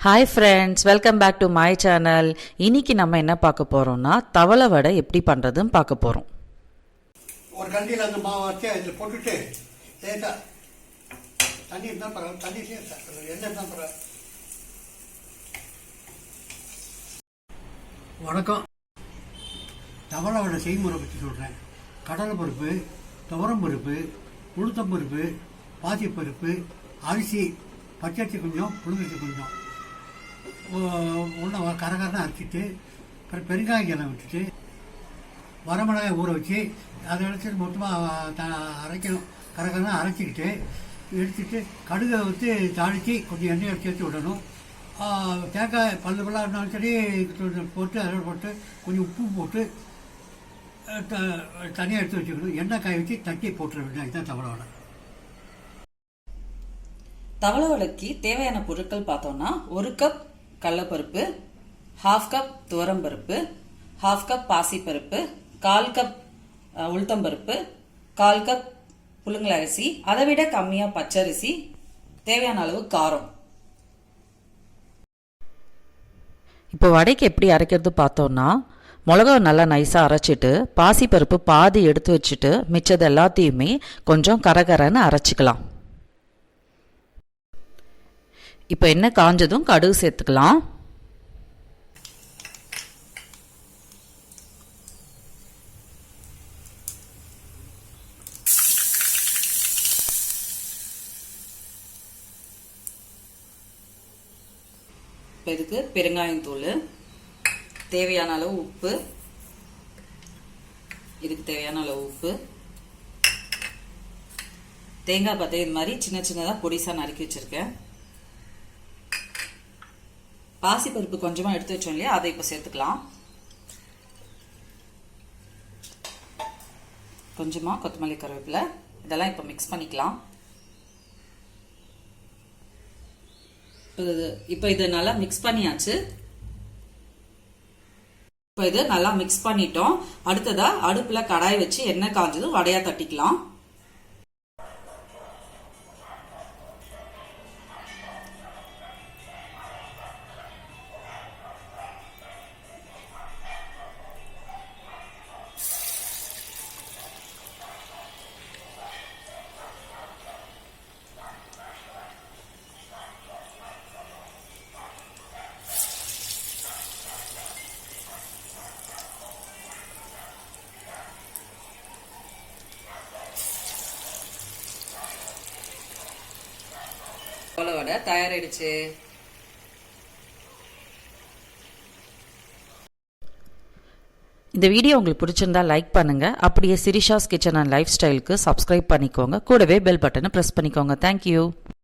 Hi friends, welcome back to my channel. இன்னைக்கு நம்ம என்ன பார்க்க போறோம்னா தவளை வடை எப்படி பண்றதுன்னு பார்க்க போறோம். ஒரு கண்டியில் அந்த மாவை வச்சு அதில் போட்டுட்டு லேட்டா தண்ணி இருந்தால் பரவாயில்ல, தண்ணி என்ன இருந்தால் பரவாயில்ல. வணக்கம். தவளை வடை செய்முறை பற்றி சொல்கிறேன். கடலை பருப்பு, துவரம் பருப்பு, உளுத்தம்பருப்பு, பாசிப்பருப்பு, அரிசி, பச்சரிசி கொஞ்சம், புழுங்கரிசி கொஞ்சம் ஒன்று கரகரன்னு அரைச்சிட்டு பெருங்காயம் எல்லாம் விட்டுட்டு வரமிளகாய் ஊற வச்சு அதை எடுத்து மொத்தமாக அரைக்கணும். கரகரன்னு அரைச்சிக்கிட்டு எடுத்துட்டு கடுகை வச்சு தாளித்து கொஞ்சம் எண்ணெயை சேர்த்து விடணும். தேங்காய் பல்லு பல்லாக இருந்தாலும் சரி போட்டு அதோட போட்டு கொஞ்சம் உப்பு போட்டு தனியாக எடுத்து வச்சுக்கணும். எண்ணெய் காய வச்சு தட்டி போட்டுற வேண்டிய இதுதான் தவளை வடை. தவளை வடைக்கு தேவையான பொருட்கள் பார்த்தோம்னா 1 கப் கடலைப்பருப்பு, 1/2 கப் துவரம்பருப்பு, 1/2 கப் பாசிப்பருப்பு, 1/4 கப் உளுத்தம்பருப்பு, 1/4 கப் புழுங்கல் அரிசி, அதை விட கம்மியா பச்சரிசி, தேவையான அளவு காரம். இப்போ வடைக்கு எப்படி அரைக்கிறது பார்த்தோம்னா, மிளகா நல்லா நைஸாக அரைச்சிட்டு பாசிப்பருப்பு பாதி எடுத்து வச்சுட்டு மிச்சது எல்லாத்தையுமே கொஞ்சம் கரகரன்னு அரைச்சிக்கலாம். இப்போ எண்ணெய் காஞ்சதும் கடுகு சேர்த்துக்கலாம். இப்போ இதுக்கு பெருங்காயம் தூள், தேவையான அளவு உப்பு, இதுக்கு தேவையான அளவு உப்பு, தேங்காய் பத்தை இது மாதிரி சின்ன சின்னதாக பொடிசா நறுக்கி வச்சிருக்கேன். பாசிப்பருப்பு கொஞ்சமாக எடுத்து வச்சோம் இல்லையா, அதை இப்போ சேர்த்துக்கலாம். கொஞ்சமாக கொத்தமல்லி, கருவேப்பிலை, இதெல்லாம் இப்போ மிக்ஸ் பண்ணிக்கலாம். இப்போ இது நல்லா மிக்ஸ் பண்ணியாச்சு. இப்போ இது நல்லா மிக்ஸ் பண்ணிட்டோம். அடுத்ததா அடுப்பில் கடாய் வச்சு எண்ணெய் காஞ்சதும் வடையா தட்டிக்கலாம். தவளை வடை தயாராயிடுச்சு. இந்த வீடியோ உங்களுக்கு பிடிச்சிருந்தா லைக் பண்ணுங்க. அப்படியே சிரிஷாஸ் கிச்சன் அண்ட் லைஃப் ஸ்டைலுக்கு சப்ஸ்கிரைப் பண்ணிக்கோங்க. கூடவே பெல் பட்டனை பிரஸ் பண்ணிக்கோங்க. தேங்க்யூ.